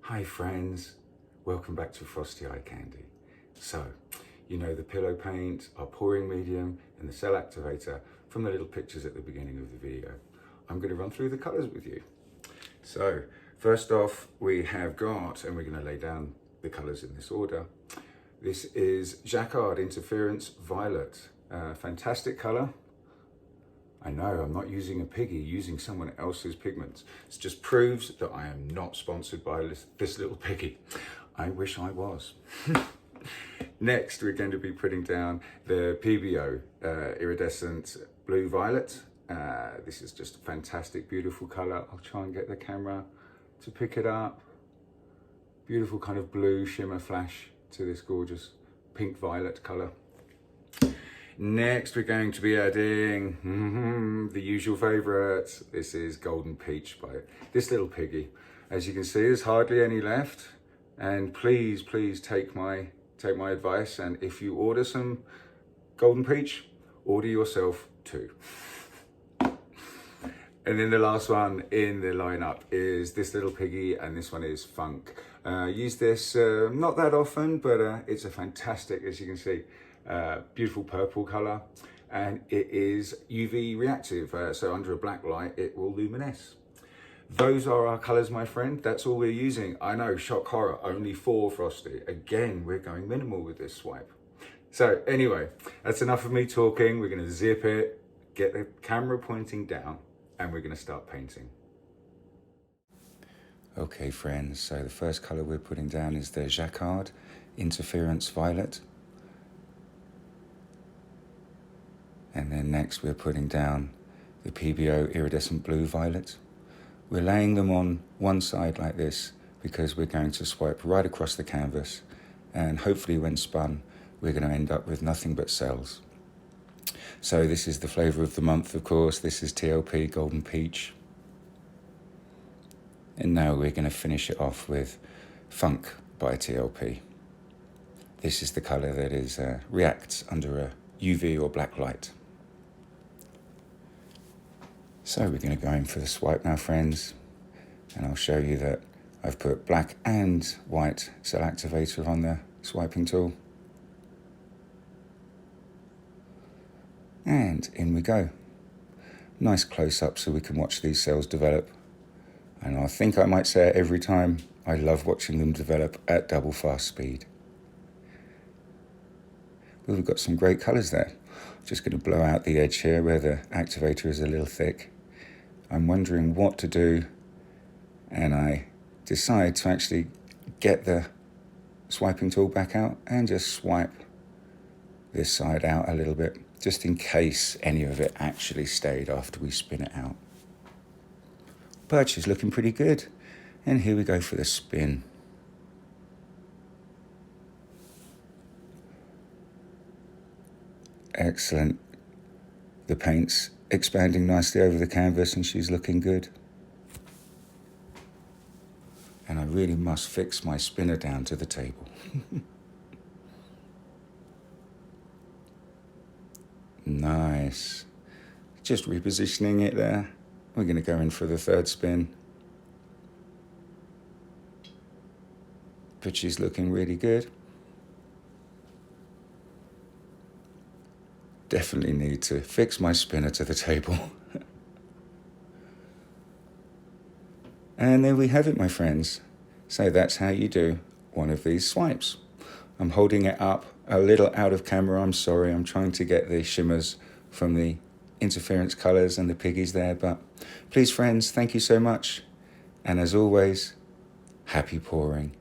Hi friends, welcome back to Frosty Eye Candy. So, you know the pillow paint, our pouring medium and the cell activator from the little pictures at the beginning of the video. I'm going to run through the colours with you. So, first off we have got, and we're going to lay down the colours in this order. This is Jacquard Interference Violet. Fantastic colour. I know, I'm not using a piggy, using someone else's pigments. It just proves that I am not sponsored by this little piggy. I wish I was. Next, we're going to be putting down the PBO Iridescent Blue Violet. This is just a fantastic, beautiful color. I'll try and get the camera to pick it up. Beautiful kind of blue shimmer flash to this gorgeous pink violet color. Next, we're going to be adding the usual favourite. This is Golden Peach by this little piggy. As you can see, there's hardly any left. And please take my advice. And if you order some Golden Peach, order yourself two. And then the last one in the lineup is this little piggy, and this one is Funk. Use this not that often, but it's a fantastic, as you can see, beautiful purple color, and it is UV reactive, so under a black light it will luminesce. Those are our colors, my friend. That's all we're using. I know, shock horror, only 4 Frosty. Again, we're going minimal with this swipe. So anyway, that's enough of me talking. We're going to zip it, get the camera pointing down, and we're going to start painting. Okay friends, so the first color we're putting down is the Jacquard Interference Violet. And then next we're putting down the PBO Iridescent Blue Violet. We're laying them on one side like this because we're going to swipe right across the canvas, and hopefully when spun we're going to end up with nothing but cells. So this is the flavour of the month, of course. This is TLP Golden Peach. And now we're going to finish it off with Funk by TLP. This is the colour that is reacts under a UV or black light. So we're going to go in for the swipe now, friends, and I'll show you that I've put black and white cell activator on the swiping tool. And in we go. Nice close-up so we can watch these cells develop. And I think I might say it every time, I love watching them develop at double fast speed. Well, we've got some great colours there. Just going to blow out the edge here where the activator is a little thick. I'm wondering what to do, and I decide to actually get the swiping tool back out and just swipe this side out a little bit, just in case any of it actually stayed after we spin it out. Birch is looking pretty good, and here we go for the spin. Excellent. The paint's expanding nicely over the canvas and she's looking good. And I really must fix my spinner down to the table. Nice. Just repositioning it there. We're going to go in for the third spin. But she's looking really good. Definitely need to fix my spinner to the table. And there we have it, my friends. So that's how you do one of these swipes. I'm holding it up a little out of camera, I'm sorry. I'm trying to get the shimmers from the interference colours and the piggies there. But please, friends, thank you so much. And as always, happy pouring.